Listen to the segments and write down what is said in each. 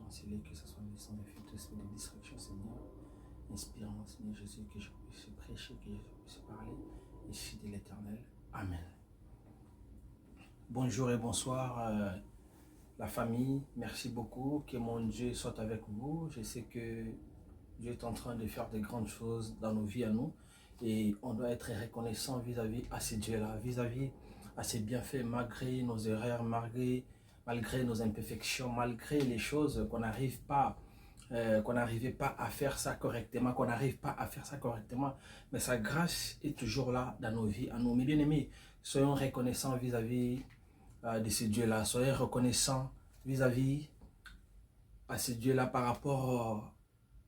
cancellé, que ce soit le sang de fuite, esprit de distraction, Seigneur. Inspire-moi, Seigneur Jésus, que je puisse prêcher, que je puisse parler, ici de l'Éternel. Amen. Bonjour et bonsoir, la famille. Merci beaucoup. Que mon Dieu soit avec vous. Je sais que Dieu est en train de faire de grandes choses dans nos vies à nous. Et on doit être reconnaissant vis-à-vis à ces dieux-là, vis-à-vis à ces bienfaits, malgré nos erreurs, malgré nos imperfections, malgré les choses qu'on n'arrive pas, qu'on n'arrivait pas à faire ça correctement, qu'on n'arrive pas à faire ça correctement. Mais sa grâce est toujours là dans nos vies, à nous. Mes bien-aimés, soyons reconnaissants vis-à-vis de ces dieux-là. Soyez reconnaissants vis-à-vis à ces dieux-là par rapport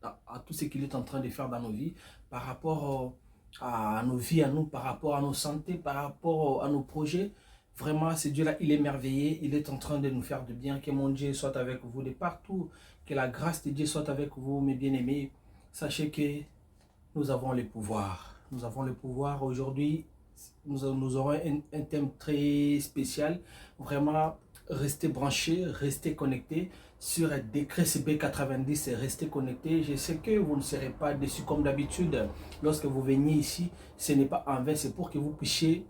à tout ce qu'il est en train de faire dans nos vies, par rapport à nos vies, à nous, par rapport à nos santé, par rapport à nos projets. Vraiment, ce Dieu-là, il est merveilleux, il est en train de nous faire du bien. Que mon Dieu soit avec vous de partout, que la grâce de Dieu soit avec vous, mes bien-aimés. Sachez que nous avons le pouvoir. Nous avons le pouvoir. Aujourd'hui, nous aurons un thème très spécial. Vraiment, restez branchés, restez connectés sur Décret CB90 et restez connectés. Je sais que vous ne serez pas déçus comme d'habitude. Lorsque vous venez ici, ce n'est pas en vain, c'est pour que vous puissiez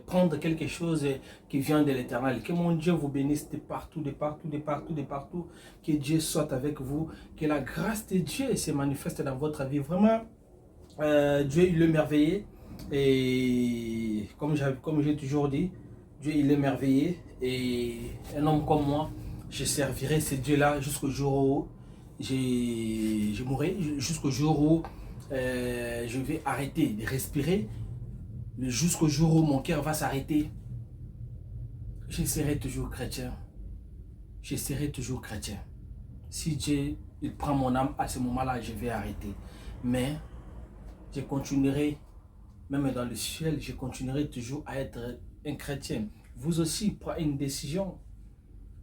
prendre quelque chose qui vient de l'Éternel. Que mon Dieu vous bénisse de partout, de partout, de partout, de partout. Que Dieu soit avec vous. Que la grâce de Dieu se manifeste dans votre vie. Vraiment, Dieu il est merveilleux. Et comme j'ai toujours dit, Dieu il est merveilleux. Et un homme comme moi, je servirai ce Dieu-là jusqu'au jour où je mourrai, jusqu'au jour où je vais arrêter de respirer, jusqu'au jour où mon cœur va s'arrêter. Je serai toujours chrétien. Je serai toujours chrétien. Si Dieu il prend mon âme, à ce moment-là, je vais arrêter. Mais je continuerai, même dans le ciel, je continuerai toujours à être un chrétien. Vous aussi, prenez une décision.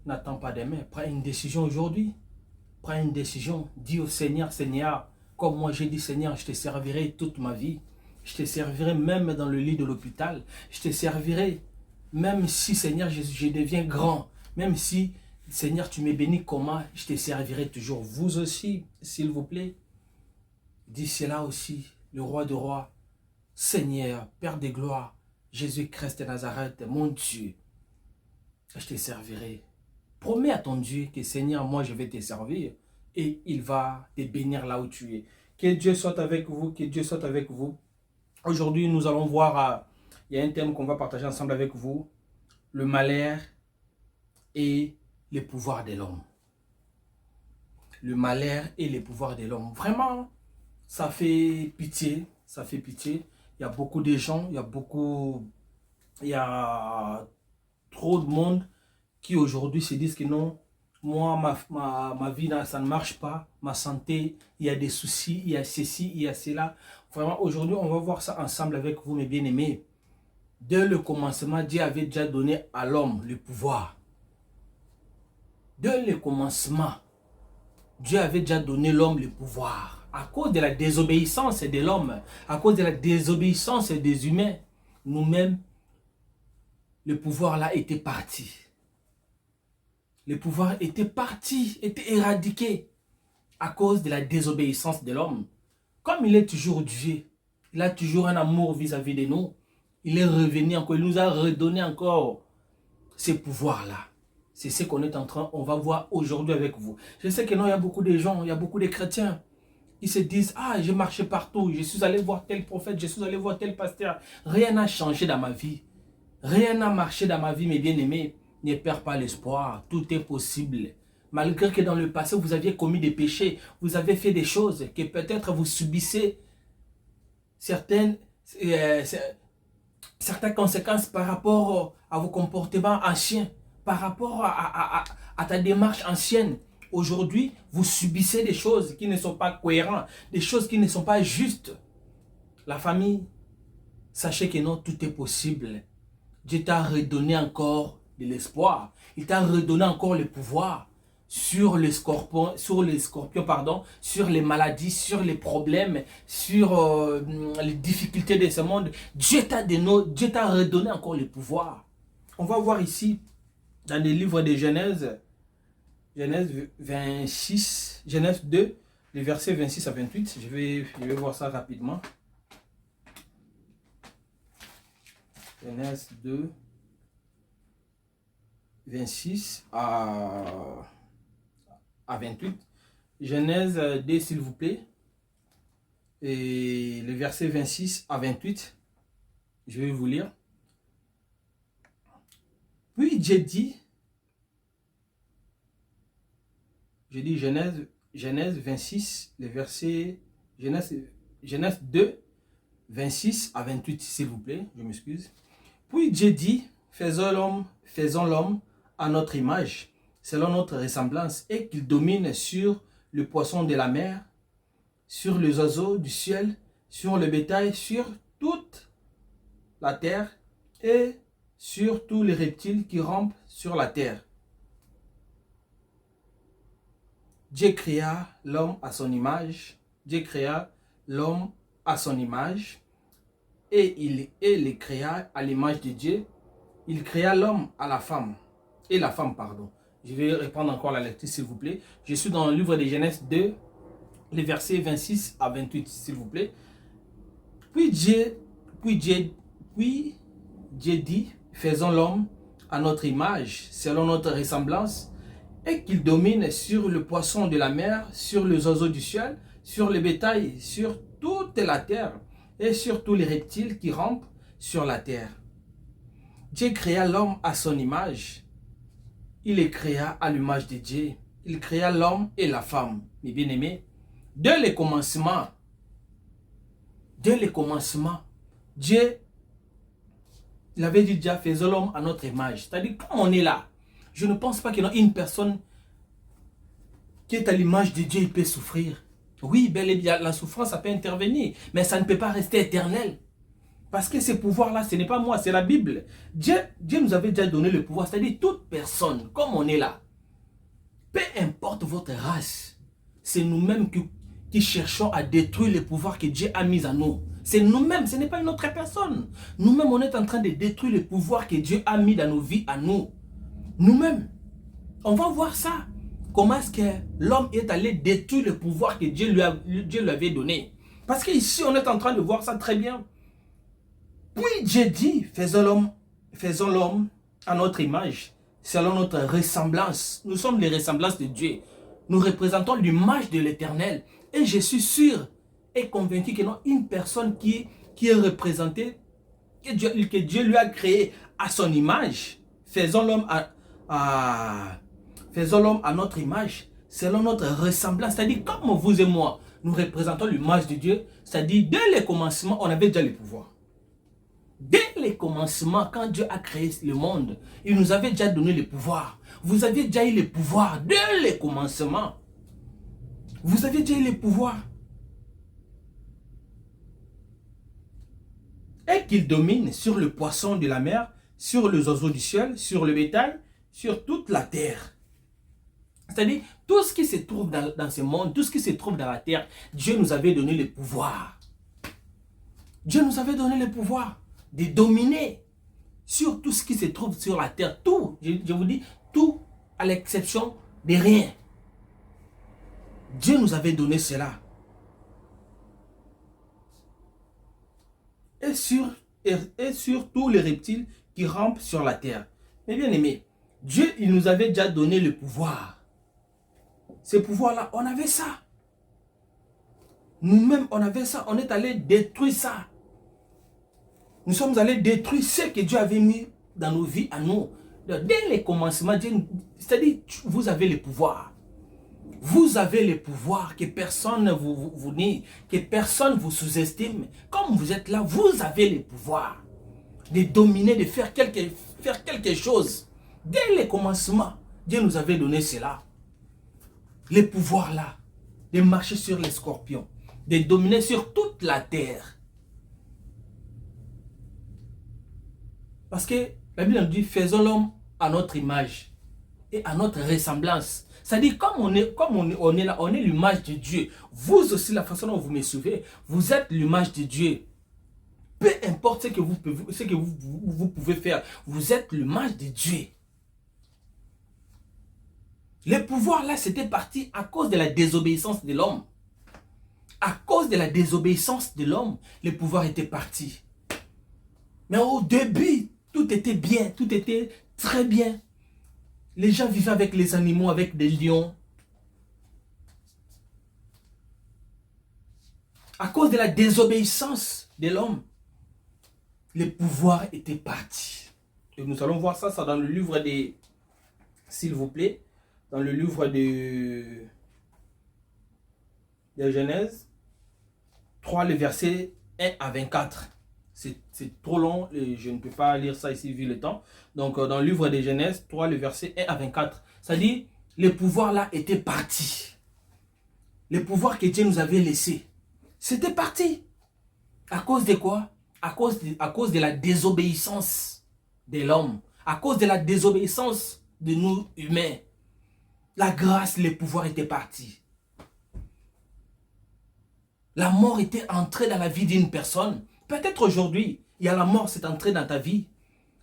N'attends pas demain. Prends une décision aujourd'hui. Prends une décision. Dis au Seigneur, Seigneur, comme moi j'ai dit, Seigneur, je te servirai toute ma vie. Je te servirai même dans le lit de l'hôpital. Je te servirai même si, Seigneur, je deviens grand. Même si, Seigneur, tu me bénis comment, je te servirai toujours. Vous aussi, s'il vous plaît, dis cela aussi, le roi de rois, Seigneur, Père de gloire, Jésus-Christ de Nazareth, mon Dieu, je te servirai. Promets à ton Dieu que Seigneur, moi je vais te servir et il va te bénir là où tu es. Que Dieu soit avec vous, que Dieu soit avec vous. Aujourd'hui, nous allons voir, il y a un thème qu'on va partager ensemble avec vous, le malheur et les pouvoirs de l'homme. Le malheur et les pouvoirs de l'homme. Vraiment, ça fait pitié, ça fait pitié. Il y a beaucoup de gens, il y a trop de monde qui aujourd'hui se disent que non, moi, ma vie, ça ne marche pas, ma santé, il y a des soucis, il y a ceci, il y a cela. Vraiment, aujourd'hui, on va voir ça ensemble avec vous, mes bien-aimés. Dès le commencement, Dieu avait déjà donné à l'homme le pouvoir. Dès le commencement, Dieu avait déjà donné l'homme le pouvoir. À cause de la désobéissance de l'homme, à cause de la désobéissance des humains, nous-mêmes, le pouvoir là était parti. Le pouvoir était parti, était éradiqué à cause de la désobéissance de l'homme. Comme il est toujours Dieu, il a toujours un amour vis-à-vis de nous. Il est revenu encore, il nous a redonné encore ce pouvoir-là. C'est ce qu'on est en train, on va voir aujourd'hui avec vous. Je sais que non, il y a beaucoup de gens, il y a beaucoup de chrétiens. Ils se disent, ah, j'ai marché partout, je suis allé voir tel prophète, je suis allé voir tel pasteur. Rien n'a changé dans ma vie. Rien n'a marché dans ma vie, mes bien-aimés. Ne perds pas l'espoir, tout est possible. Malgré que dans le passé, vous aviez commis des péchés, vous avez fait des choses que peut-être vous subissez certaines conséquences par rapport à vos comportements anciens, par rapport à ta démarche ancienne. Aujourd'hui, vous subissez des choses qui ne sont pas cohérentes, des choses qui ne sont pas justes. La famille, sachez que non, tout est possible. Dieu t'a redonné encore de l'espoir. Il t'a redonné encore le pouvoir sur les scorpions, sur les maladies, sur les problèmes, sur les difficultés de ce monde. Dieu t'a redonné encore le pouvoir. On va voir ici, dans le livre de Genèse, Genèse 26, Genèse 2, les versets 26 à 28. Je vais voir ça rapidement. Genèse 2, 26 à 28. Genèse 2, s'il vous plaît. Et le verset 26 à 28. Je vais vous lire. Puis Dieu dit, je dis Genèse 26, les versets, Genèse 2, 26 à 28, s'il vous plaît, je m'excuse. Puis Dieu dit, faisons l'homme à notre image, selon notre ressemblance, et qu'il domine sur le poisson de la mer, sur les oiseaux du ciel, sur le bétail, sur toute la terre, et sur tous les reptiles qui rampent sur la terre. Dieu créa l'homme à son image. Dieu créa l'homme à son image. Et il les créa à l'image de Dieu. Il créa l'homme à la femme. Et la femme, pardon. Je vais reprendre encore la lecture, s'il vous plaît. Je suis dans le livre de Genèse 2, les versets 26 à 28, s'il vous plaît. Puis Dieu dit, faisons l'homme à notre image, selon notre ressemblance, et qu'il domine sur le poisson de la mer, sur les oiseaux du ciel, sur le bétail, sur toute la terre, et sur tous les reptiles qui rampent sur la terre. Dieu créa l'homme à son image. Il les créa à l'image de Dieu. Il créa l'homme et la femme. Mes bien-aimés, dès le commencement, Dieu, il avait dit déjà, faisons l'homme à notre image. C'est-à-dire, comme on est là, je ne pense pas qu'il y ait une personne qui est à l'image de Dieu, il peut souffrir. Oui, bel et bien, la souffrance, ça peut intervenir, mais ça ne peut pas rester éternel. Parce que ce pouvoir-là, ce n'est pas moi, c'est la Bible. Dieu nous avait déjà donné le pouvoir, c'est-à-dire toute personne, comme on est là, peu importe votre race, c'est nous-mêmes qui cherchons à détruire le pouvoir que Dieu a mis à nous. C'est nous-mêmes, ce n'est pas une autre personne. Nous-mêmes, on est en train de détruire le pouvoir que Dieu a mis dans nos vies à nous. Nous-mêmes. On va voir ça. Comment est-ce que l'homme est allé détruire le pouvoir que Dieu lui avait donné. Parce qu'ici, on est en train de voir ça très bien. Puis Dieu dit, faisons l'homme à notre image, selon notre ressemblance. Nous sommes les ressemblances de Dieu. Nous représentons l'image de l'Éternel. Et je suis sûr et convaincu qu'il y a une personne qui est représentée, que Dieu lui a créé à son image. Faisons l'homme à notre image, selon notre ressemblance. C'est-à-dire, comme vous et moi, nous représentons l'image de Dieu. C'est-à-dire, dès le commencement, on avait déjà le pouvoir. Dès le commencement, quand Dieu a créé le monde, il nous avait déjà donné le pouvoir. Vous aviez déjà eu le pouvoir dès le commencement. Vous aviez déjà eu le pouvoir. Et qu'il domine sur le poisson de la mer, sur les oiseaux du ciel, sur le bétail, sur toute la terre. C'est-à-dire, tout ce qui se trouve dans ce monde, tout ce qui se trouve dans la terre, Dieu nous avait donné le pouvoir. Dieu nous avait donné le pouvoir de dominer sur tout ce qui se trouve sur la terre. Tout, je vous dis, tout à l'exception de rien. Dieu nous avait donné cela. Et sur tous les reptiles qui rampent sur la terre. Mais bien aimé, Dieu, il nous avait déjà donné le pouvoir. Ce pouvoir-là, on avait ça. Nous-mêmes, on avait ça. On est allé détruire ça. Nous sommes allés détruire ce que Dieu avait mis dans nos vies à nous. Dès le commencement, c'est-à-dire, vous avez le pouvoir. Vous avez le pouvoir que personne ne vous nie, que personne ne vous sous-estime. Comme vous êtes là, vous avez le pouvoir de dominer, de faire quelque chose. Dès le commencement, Dieu nous avait donné cela. Le pouvoir là, de marcher sur les scorpions, de dominer sur toute la terre. Parce que la Bible nous dit, faisons l'homme à notre image et à notre ressemblance. C'est-à-dire, comme on est là, on est l'image de Dieu. Vous aussi, la façon dont vous me suivez, vous êtes l'image de Dieu. Peu importe ce que vous pouvez faire, vous êtes l'image de Dieu. Le pouvoir là, c'était parti à cause de la désobéissance de l'homme. À cause de la désobéissance de l'homme, le pouvoir était parti. Mais au début, tout était bien, tout était très bien. Les gens vivaient avec les animaux, avec des lions. À cause de la désobéissance de l'homme, le pouvoir était parti. Et nous allons voir ça dans le livre de, s'il vous plaît, dans le livre de Genèse 3, le verset 1 à 24. C'est trop long, et je ne peux pas lire ça ici vu le temps. Donc dans le livre de Genèse 3, le verset 1 à 24, ça dit, le pouvoir là était parti. Le pouvoir que Dieu nous avait laissé, c'était parti. À cause de quoi? À cause de la désobéissance de l'homme. À cause de la désobéissance de nous humains. La grâce, le pouvoir était parti. La mort était entrée dans la vie d'une personne. Peut-être aujourd'hui, il y a la mort, c'est entré dans ta vie.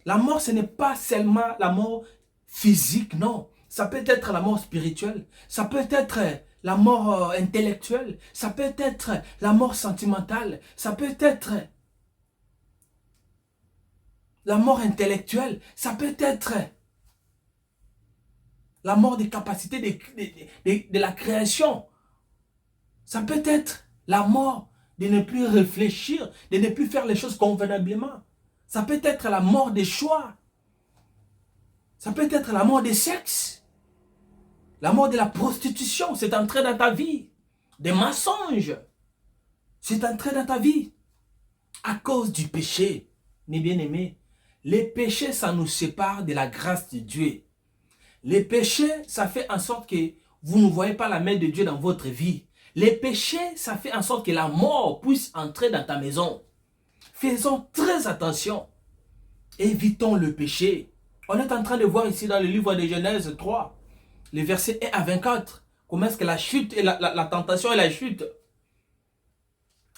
La mort, ce n'est pas seulement la mort physique, non. Ça peut être la mort spirituelle. Ça peut être la mort intellectuelle. Ça peut être la mort sentimentale. Ça peut être la mort intellectuelle. Ça peut être la mort des capacités de la création. Ça peut être la mort de ne plus réfléchir, de ne plus faire les choses convenablement. Ça peut être la mort des choix. Ça peut être la mort des sexes. La mort de la prostitution, c'est entré dans ta vie. Des mensonges, c'est entré dans ta vie. À cause du péché, mes bien-aimés, les péchés, ça nous sépare de la grâce de Dieu. Les péchés, ça fait en sorte que vous ne voyez pas la main de Dieu dans votre vie. Les péchés, ça fait en sorte que la mort puisse entrer dans ta maison. Faisons très attention. Évitons le péché. On est en train de voir ici dans le livre de Genèse 3, les versets 1 à 24, comment est-ce que la chute et la tentation et la chute,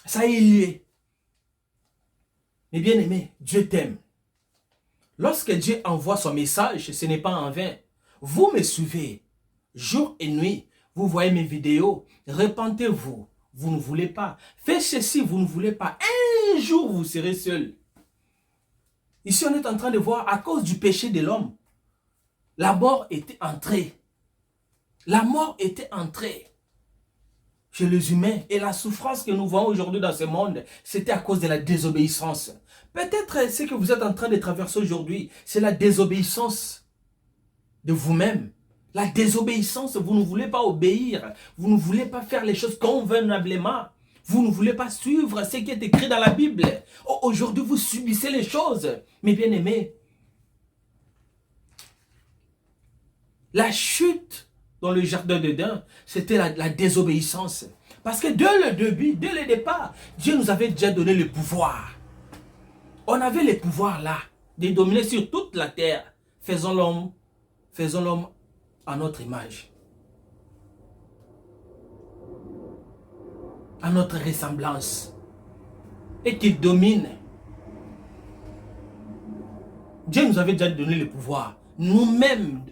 ça y est lié. Mais bien aimé, Dieu t'aime. Lorsque Dieu envoie son message, ce n'est pas en vain. Vous me suivez jour et nuit. Vous voyez mes vidéos. Repentez-vous. Vous ne voulez pas. Faites ceci, vous ne voulez pas. Un jour, vous serez seul. Ici, on est en train de voir, à cause du péché de l'homme, la mort était entrée. La mort était entrée chez les humains. Et la souffrance que nous voyons aujourd'hui dans ce monde, c'était à cause de la désobéissance. Peut-être ce que vous êtes en train de traverser aujourd'hui, c'est la désobéissance de vous-même. La désobéissance, vous ne voulez pas obéir. Vous ne voulez pas faire les choses convenablement. Vous ne voulez pas suivre ce qui est écrit dans la Bible. Aujourd'hui, vous subissez les choses. Mes bien-aimés, la chute dans le jardin d'Éden, c'était la désobéissance. Parce que dès le début, dès le départ, Dieu nous avait déjà donné le pouvoir. On avait le pouvoir là, de dominer sur toute la terre. Faisons l'homme à notre image, à notre ressemblance, et qu'il domine. Dieu nous avait déjà donné le pouvoir. Nous-mêmes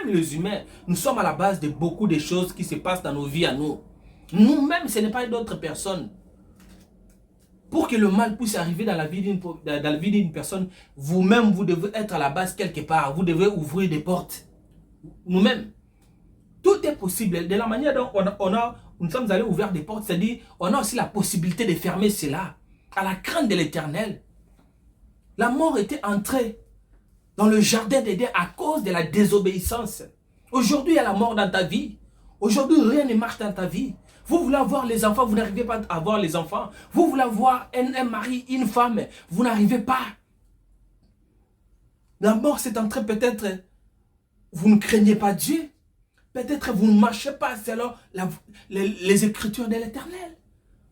les humains, nous sommes à la base de beaucoup de choses qui se passent dans nos vies à nous. Nous-mêmes, ce n'est pas d'autres personnes. Pour que le mal puisse arriver dans la vie d'une personne, vous-même, vous devez être à la base quelque part. Vous devez ouvrir des portes. Nous-mêmes. Tout est possible. De la manière dont nous sommes allés ouvrir des portes, c'est-à-dire, on a aussi la possibilité de fermer cela. À la crainte de l'Éternel. La mort était entrée dans le jardin d'Éden à cause de la désobéissance. Aujourd'hui, il y a la mort dans ta vie. Aujourd'hui, rien ne marche dans ta vie. Vous voulez avoir les enfants, vous n'arrivez pas à avoir les enfants. Vous voulez avoir un mari, une femme, vous n'arrivez pas. La mort s'est entrée peut-être, vous ne craignez pas Dieu. Peut-être vous ne marchez pas selon les écritures de l'Éternel.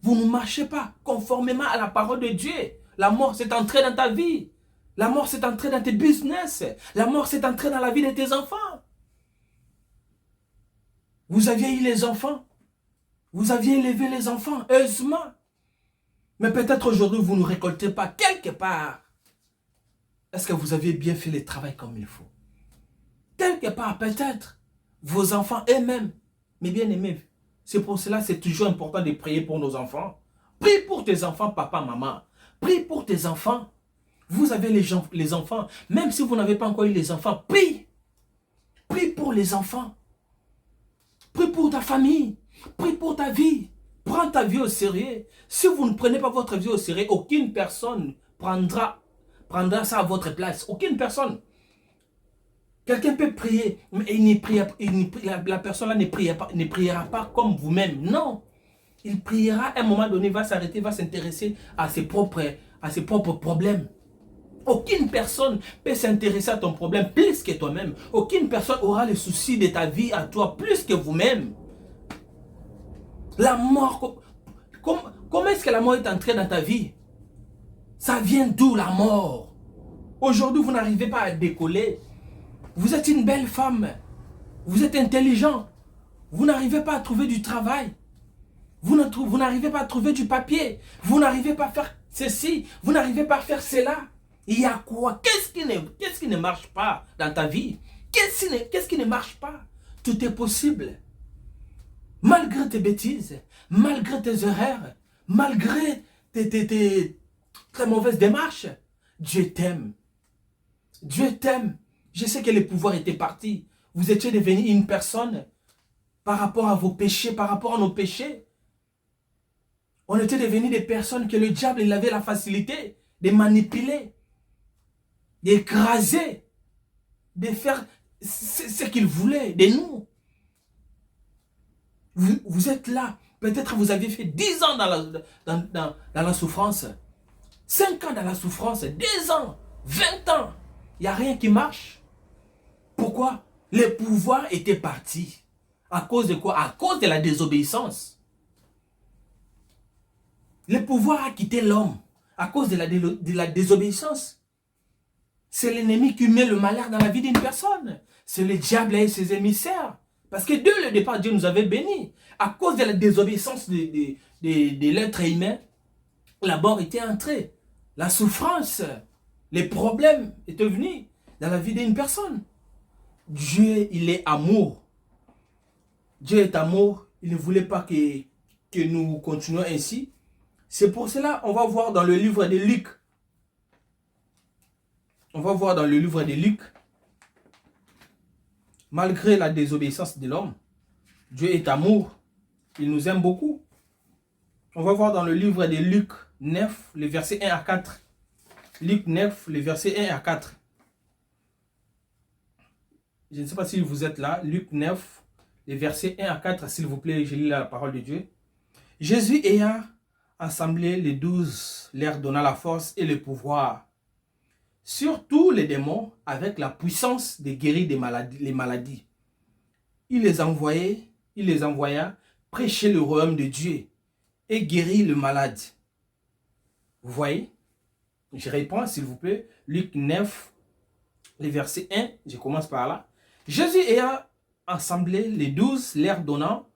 Vous ne marchez pas conformément à la parole de Dieu. La mort s'est entrée dans ta vie. La mort s'est entrée dans tes business. La mort s'est entrée dans la vie de tes enfants. Vous aviez eu les enfants. Vous aviez élevé les enfants, heureusement. Mais peut-être aujourd'hui, vous ne récoltez pas quelque part. Est-ce que vous avez bien fait le travail comme il faut? Quelque part, peut-être. vos enfants eux-mêmes. Mes bien-aimés, c'est pour cela que c'est toujours important de prier pour nos enfants. Prie pour tes enfants, papa, maman. Prie pour tes enfants. Vous avez les enfants. Même si vous n'avez pas encore eu les enfants, prie. Prie pour les enfants. Prie pour ta famille. Prie pour ta vie. Prends ta vie au sérieux. Si vous ne prenez pas votre vie au sérieux, aucune personne prendra ça à votre place. Aucune personne. Quelqu'un peut prier, mais la personne-là ne priera pas comme vous-même. Non. Il priera, à un moment donné, va s'arrêter, va s'intéresser à ses propres problèmes. Aucune personne peut s'intéresser à ton problème plus que toi-même. Aucune personne aura le souci de ta vie à toi plus que vous-même. La mort, comment est-ce que la mort est entrée dans ta vie? Ça vient d'où la mort? Aujourd'hui, vous n'arrivez pas à décoller. Vous êtes une belle femme. Vous êtes intelligent. Vous n'arrivez pas à trouver du travail. Vous n'arrivez pas à trouver du papier. Vous n'arrivez pas à faire ceci. Vous n'arrivez pas à faire cela. Il y a quoi? Qu'est-ce qui ne marche pas dans ta vie? Qu'est-ce qui ne marche pas? Tout est possible. Malgré tes bêtises, malgré tes erreurs, malgré tes mauvaises démarches, Dieu t'aime. Dieu t'aime. Je sais que le pouvoir était parti. Vous étiez devenu une personne par rapport à vos péchés, par rapport à nos péchés. On était devenus des personnes que le diable il avait la facilité de manipuler, d'écraser, de faire ce qu'il voulait de nous. Vous êtes là. Peut-être vous avez fait 10 ans dans la souffrance. 5 ans dans la souffrance. 10 ans. 20 ans. Il n'y a rien qui marche. Pourquoi? Le pouvoir était parti. À cause de quoi? À cause de la désobéissance. Le pouvoir a quitté l'homme. À cause de la désobéissance. C'est l'ennemi qui met le malheur dans la vie d'une personne. C'est le diable et ses émissaires. Parce que dès le départ, Dieu nous avait bénis. À cause de la désobéissance de l'être humain, la mort était entrée. La souffrance, les problèmes étaient venus dans la vie d'une personne. Dieu, il est amour. Dieu est amour. Il ne voulait pas que nous continuions ainsi. C'est pour cela, on va voir dans le livre de Luc. On va voir dans le livre de Luc. Malgré la désobéissance de l'homme, Dieu est amour. Il nous aime beaucoup. On va voir dans le livre de Luc 9, les versets 1 à 4. Luc 9, les versets 1 à 4. Je ne sais pas si vous êtes là. Luc 9, les versets 1 à 4, s'il vous plaît, je lis la parole de Dieu. Jésus ayant assemblé les 12, leur donna la force et le pouvoir sur tous les démons avec la puissance de guérir les maladies. Il les envoya prêcher le royaume de Dieu et guérir le malade. Vous voyez? Je reprends s'il vous plaît. Luc 9, les versets 1, je commence par là. Jésus ayant assemblé les 12, leur donnant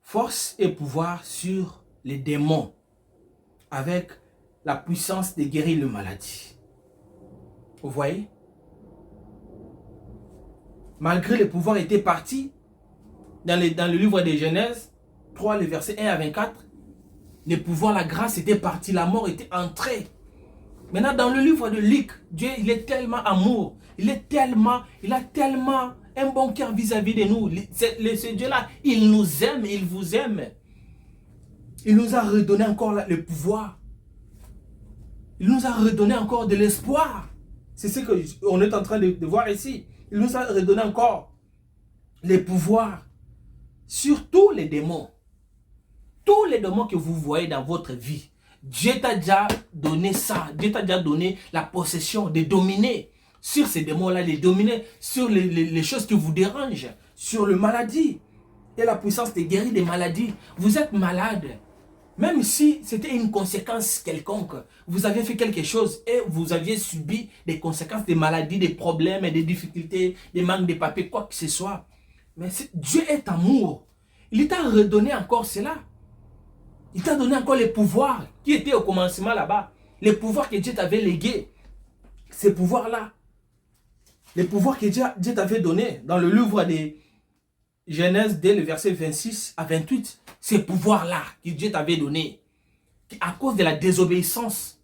force et pouvoir sur les démons avec la puissance de guérir le maladie. Vous voyez? Malgré le pouvoir était parti, dans le livre de Genèse 3, les versets 1 à 24, le pouvoir, la grâce était parti, la mort était entrée. Maintenant, dans le livre de Luc, Dieu, il est tellement amour, il a tellement un bon cœur vis-à-vis de nous. Ce Dieu-là, il nous aime, il vous aime. Il nous a redonné encore le pouvoir. Il nous a redonné encore de l'espoir. C'est ce qu'on est en train de voir ici. Il nous a redonné encore les pouvoirs sur tous les démons. Tous les démons que vous voyez dans votre vie, Dieu t'a déjà donné ça. Dieu t'a déjà donné la possession de dominer sur ces démons-là, de dominer sur les choses qui vous dérangent, sur la maladie et la puissance de guérir des maladies. Vous êtes malade. Même si c'était une conséquence quelconque, vous avez fait quelque chose et vous aviez subi des conséquences des maladies, des problèmes, des difficultés, des manques de papier, quoi que ce soit. Mais Dieu est amour. Il t'a redonné encore cela. Il t'a donné encore les pouvoirs qui étaient au commencement là-bas. Les pouvoirs que Dieu t'avait légués. Ces pouvoirs-là. Les pouvoirs que Dieu t'avait donnés dans le livre Genèse, dès le verset 26 à 28, ces pouvoirs-là que Dieu t'avait donnés, à cause de la désobéissance,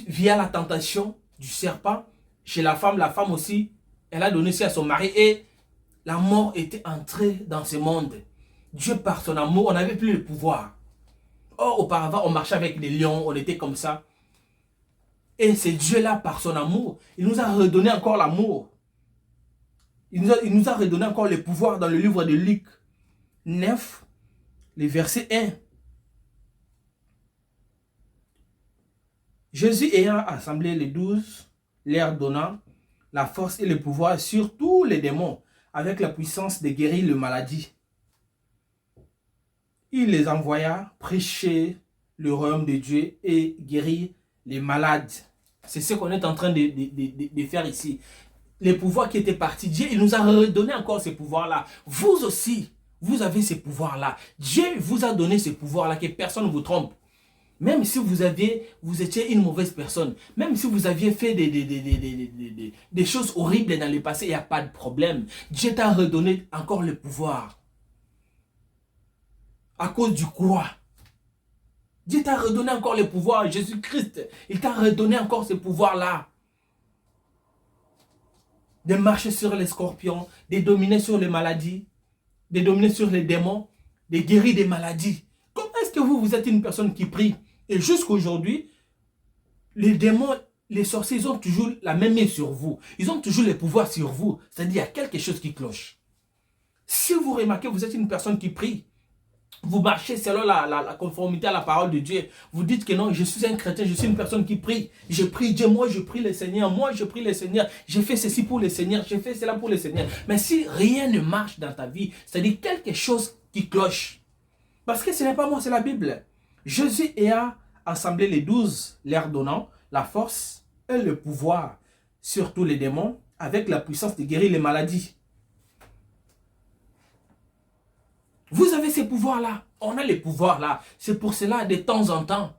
via la tentation du serpent, chez la femme aussi, elle a donné ça à son mari et la mort était entrée dans ce monde. Dieu, par son amour, on n'avait plus le pouvoir. Or, auparavant, on marchait avec des lions, on était comme ça. Et c'est Dieu-là, par son amour, il nous a redonné encore l'amour. Il nous a redonné encore le pouvoir dans le livre de Luc 9, le verset 1. Jésus ayant assemblé les 12, leur donnant la force et le pouvoir sur tous les démons, avec la puissance de guérir les maladies. Il les envoya prêcher le royaume de Dieu et guérir les malades. C'est ce qu'on est en train de faire ici. Les pouvoirs qui étaient partis, Dieu il nous a redonné encore ces pouvoirs-là. Vous aussi, vous avez ces pouvoirs-là. Dieu vous a donné ces pouvoirs-là, que personne ne vous trompe. Même si vous étiez une mauvaise personne, même si vous aviez fait des choses horribles dans le passé, il n'y a pas de problème. Dieu t'a redonné encore le pouvoir. À cause du quoi? Dieu t'a redonné encore le pouvoir. Jésus-Christ, il t'a redonné encore ce pouvoir-là. De marcher sur les scorpions, de dominer sur les maladies, de dominer sur les démons, de guérir des maladies. Comment est-ce que vous êtes une personne qui prie? Et jusqu'aujourd'hui, les démons, les sorciers, ils ont toujours la même main sur vous. Ils ont toujours le pouvoir sur vous. C'est-à-dire qu'il y a quelque chose qui cloche. Si vous remarquez, vous êtes une personne qui prie, vous marchez selon la conformité à la parole de Dieu. Vous dites que non, je suis un chrétien, je suis une personne qui prie. Je prie Dieu, moi je prie le Seigneur, moi je prie le Seigneur. J'ai fait ceci pour le Seigneur, j'ai fait cela pour le Seigneur. Mais si rien ne marche dans ta vie, c'est-à-dire quelque chose qui cloche. Parce que ce n'est pas moi, c'est la Bible. Jésus a assemblé les 12, leur donnant la force et le pouvoir sur tous les démons, avec la puissance de guérir les maladies. Vous avez ces pouvoirs-là. On a les pouvoirs-là. C'est pour cela, de temps en temps,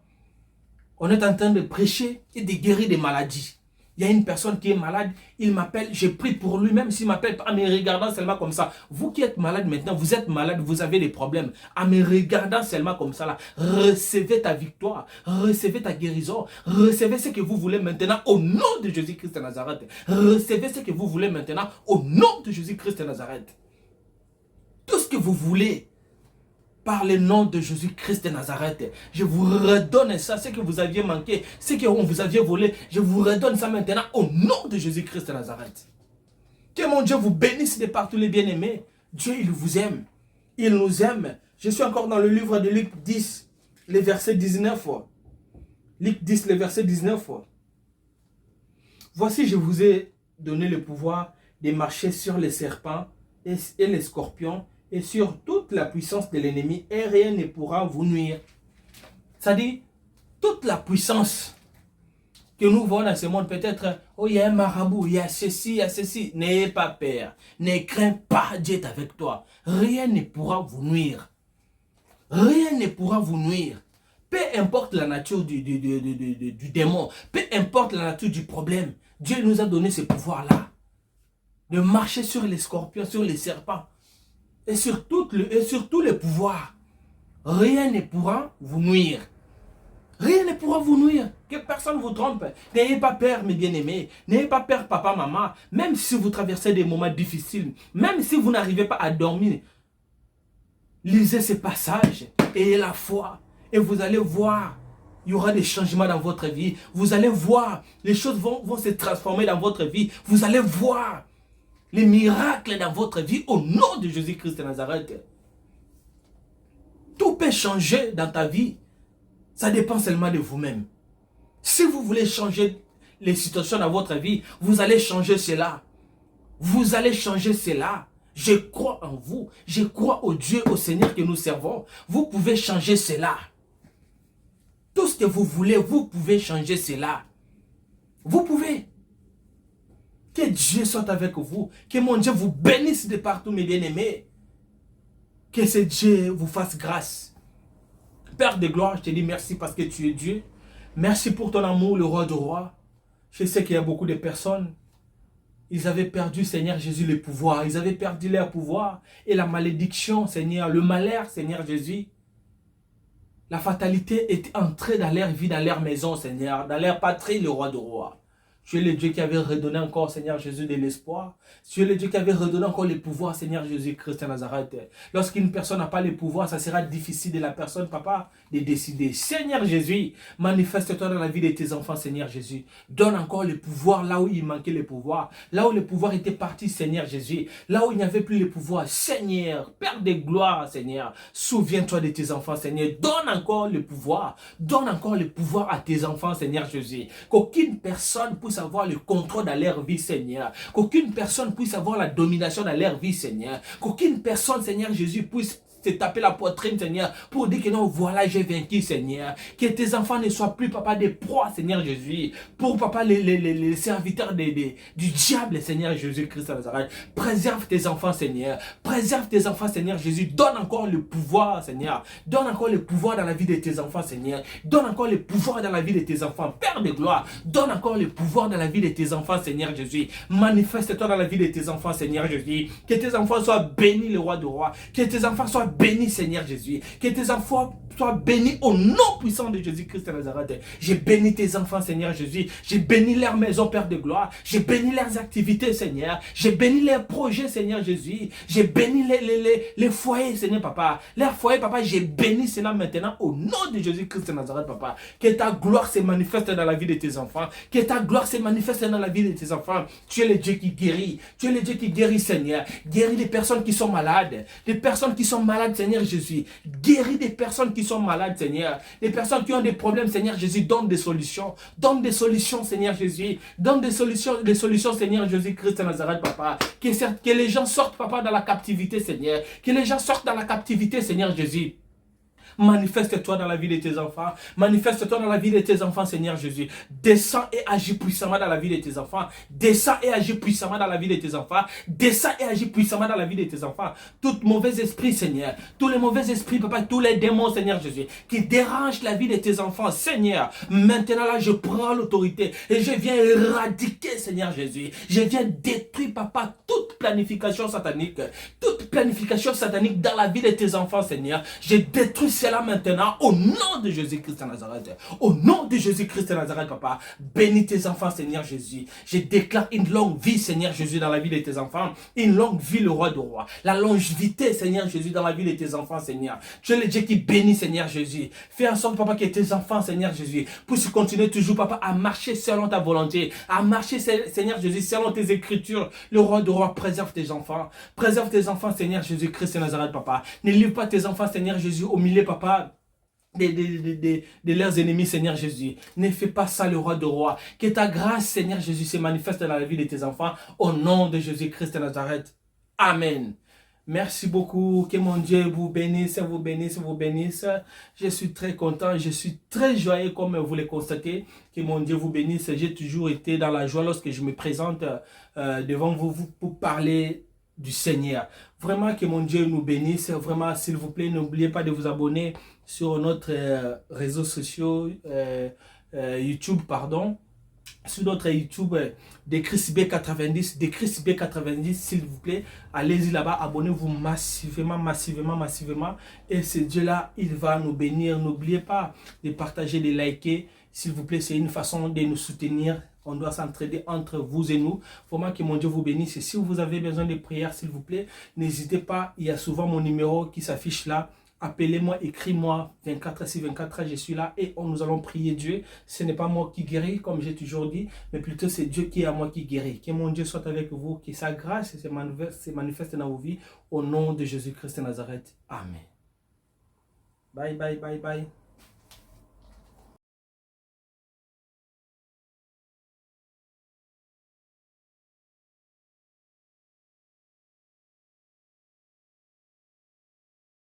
on est en train de prêcher et de guérir des maladies. Il y a une personne qui est malade, il m'appelle, je prie pour lui, même s'il m'appelle pas, en me regardant seulement comme ça. Vous qui êtes malade maintenant, vous êtes malade, vous avez des problèmes. En me regardant seulement comme ça, là, recevez ta victoire, recevez ta guérison, recevez ce que vous voulez maintenant au nom de Jésus-Christ de Nazareth. Recevez ce que vous voulez maintenant au nom de Jésus-Christ de Nazareth. Tout ce que vous voulez, par le nom de Jésus-Christ de Nazareth, je vous redonne ça, ce que vous aviez manqué, ce que vous aviez volé, je vous redonne ça maintenant au nom de Jésus-Christ de Nazareth. Que mon Dieu vous bénisse de partout les bien-aimés. Dieu, il vous aime. Il nous aime. Je suis encore dans le livre de Luc 10, le verset 19. Luc 10, le verset 19. Voici, je vous ai donné le pouvoir de marcher sur les serpents et les scorpions et sur toute la puissance de l'ennemi, et rien ne pourra vous nuire. C'est-à-dire, toute la puissance que nous voyons dans ce monde, peut-être, oh, il y a un marabout, il y a ceci, il y a ceci. N'ayez pas peur, ne crains pas, Dieu est avec toi. Rien ne pourra vous nuire. Rien ne pourra vous nuire. Peu importe la nature du démon, peu importe la nature du problème, Dieu nous a donné ce pouvoir-là. De marcher sur les scorpions, sur les serpents. Et sur tous les pouvoirs, rien ne pourra vous nuire. Rien ne pourra vous nuire. Que personne ne vous trompe. N'ayez pas peur, mes bien-aimés. N'ayez pas peur, papa, maman. Même si vous traversez des moments difficiles, même si vous n'arrivez pas à dormir, lisez ces passages. Ayez la foi. Et vous allez voir, il y aura des changements dans votre vie. Vous allez voir, les choses vont se transformer dans votre vie. Vous allez voir les miracles dans votre vie au nom de Jésus-Christ de Nazareth. Tout peut changer dans ta vie. Ça dépend seulement de vous-même. Si vous voulez changer les situations dans votre vie, vous allez changer cela. Vous allez changer cela. Je crois en vous. Je crois au Dieu, au Seigneur que nous servons. Vous pouvez changer cela. Tout ce que vous voulez, vous pouvez changer cela. Vous pouvez. Que Dieu soit avec vous. Que mon Dieu vous bénisse de partout, mes bien-aimés. Que ce Dieu vous fasse grâce. Père de gloire, je te dis merci parce que tu es Dieu. Merci pour ton amour, le roi du roi. Je sais qu'il y a beaucoup de personnes Ils avaient perdu, Seigneur Jésus, le pouvoir. Ils avaient perdu leur pouvoir. Et la malédiction, Seigneur, le malheur, Seigneur Jésus. La fatalité était entrée dans leur vie, dans leur maison, Seigneur. Dans leur patrie, le roi de rois. Tu es le Dieu qui avait redonné encore, Seigneur Jésus, de l'espoir. Tu es le Dieu qui avait redonné encore le pouvoir, Seigneur Jésus-Christ de Nazareth. Lorsqu'une personne n'a pas le pouvoir, ça sera difficile de la personne, papa, de décider. Seigneur Jésus, manifeste-toi dans la vie de tes enfants, Seigneur Jésus. Donne encore le pouvoir là où il manquait le pouvoir. Là où le pouvoir était parti, Seigneur Jésus. Là où il n'y avait plus le pouvoir. Seigneur, Père de gloire, Seigneur. Souviens-toi de tes enfants, Seigneur. Donne encore le pouvoir. Donne encore le pouvoir à tes enfants, Seigneur Jésus. Qu'aucune personne puisse avoir le contrôle dans leur vie, Seigneur. Qu'aucune personne puisse avoir la domination dans leur vie, Seigneur. Qu'aucune personne, Seigneur Jésus, puisse se taper la poitrine, Seigneur, pour dire que non, voilà, j'ai vaincu, Seigneur. Que tes enfants ne soient plus, papa, des proies, Seigneur Jésus. Pour, papa, les serviteurs du diable, Seigneur Jésus-Christ de Nazareth. Préserve tes enfants, Seigneur. Préserve tes enfants, Seigneur Jésus. Donne encore le pouvoir, Seigneur. Donne encore le pouvoir dans la vie de tes enfants, Seigneur. Donne encore le pouvoir dans la vie de tes enfants. Père de gloire, donne encore le pouvoir dans la vie de tes enfants, Seigneur Jésus. Manifeste-toi dans la vie de tes enfants, Seigneur Jésus. Que tes enfants soient bénis, le roi de roi. Que tes enfants soient bénis, Seigneur Jésus. Que tes enfants soient bénis au nom puissant de Jésus-Christ de Nazareth. J'ai béni tes enfants, Seigneur Jésus. J'ai béni leur maison, Père de gloire. J'ai béni leurs activités, Seigneur. J'ai béni leurs projets, Seigneur Jésus. J'ai béni les foyers, Seigneur Papa. Leurs foyers, Papa, j'ai béni cela maintenant au nom de Jésus-Christ de Nazareth, Papa. Que ta gloire se manifeste dans la vie de tes enfants. Que ta gloire se manifeste dans la vie de tes enfants. Tu es le Dieu qui guérit. Tu es le Dieu qui guérit, Seigneur. Guéris les personnes qui sont malades. Les personnes qui sont malades, Seigneur Jésus. Guéris des personnes qui sont malades, Seigneur. Les personnes qui ont des problèmes, Seigneur Jésus, donne des solutions. Donne des solutions, Seigneur Jésus. Donne des solutions, Seigneur Jésus-Christ de Nazareth, Papa. Que les gens sortent, Papa, dans la captivité, Seigneur. Que les gens sortent dans la captivité, Seigneur Jésus. Manifeste-toi dans la vie de tes enfants. Manifeste-toi dans la vie de tes enfants, Seigneur Jésus. Descends et agis puissamment dans la vie de tes enfants. Descends et agis puissamment dans la vie de tes enfants. Descends et agis puissamment dans la vie de tes enfants. Tout mauvais esprit, Seigneur. Tous les mauvais esprits, Papa, tous les démons, Seigneur Jésus, qui dérangent la vie de tes enfants, Seigneur. Maintenant, là, je prends l'autorité et je viens éradiquer, Seigneur Jésus. Je viens détruire, Papa, toute planification satanique. Toute planification satanique dans la vie de tes enfants, Seigneur. Je détruis cela maintenant au nom de Jésus-Christ de Nazareth. Au nom de Jésus-Christ de Nazareth, Papa. Bénis tes enfants, Seigneur Jésus. Je déclare une longue vie, Seigneur Jésus, dans la vie de tes enfants. Une longue vie, le roi de roi. La longévité, Seigneur Jésus, dans la vie de tes enfants, Seigneur. Tu es le Dieu qui bénit, Seigneur Jésus. Fais en sorte, Papa, que tes enfants, Seigneur Jésus, puissent continuer toujours, Papa, à marcher selon ta volonté. À marcher, Seigneur Jésus, selon tes écritures. Le roi de roi, préserve tes enfants. Préserve tes enfants, Seigneur Jésus-Christ de Nazareth, Papa. Ne livre pas tes enfants, Seigneur Jésus, au milieu, Papa, de leurs ennemis, Seigneur Jésus. Ne fais pas ça, le roi de roi. Que ta grâce, Seigneur Jésus, se manifeste dans la vie de tes enfants. Au nom de Jésus-Christ de Nazareth. Amen. Merci beaucoup. Que mon Dieu vous bénisse, vous bénisse, vous bénisse. Je suis très content, je suis très joyeux comme vous le constatez. Que mon Dieu vous bénisse. J'ai toujours été dans la joie lorsque je me présente devant vous pour parler du Seigneur. Vraiment que mon Dieu nous bénisse. Vraiment, s'il vous plaît, n'oubliez pas de vous abonner sur notre réseaux sociaux, YouTube, pardon. Sur notre YouTube de Chris B90, s'il vous plaît, allez-y là-bas, abonnez-vous massivement, et ce Dieu-là, il va nous bénir. N'oubliez pas de partager, de liker, s'il vous plaît, c'est une façon de nous soutenir. On doit s'entraider entre vous et nous. Vraiment que mon Dieu vous bénisse. Et si vous avez besoin de prières, s'il vous plaît, n'hésitez pas. Il y a souvent mon numéro qui s'affiche là. Appelez-moi, écris-moi, 24/24, je suis là et nous allons prier Dieu. Ce n'est pas moi qui guéris, comme j'ai toujours dit, mais plutôt c'est Dieu qui est à moi qui guérit. Que mon Dieu soit avec vous, que sa grâce se manifeste dans vos vies, au nom de Jésus-Christ de Nazareth. Amen. Bye, bye, bye, bye.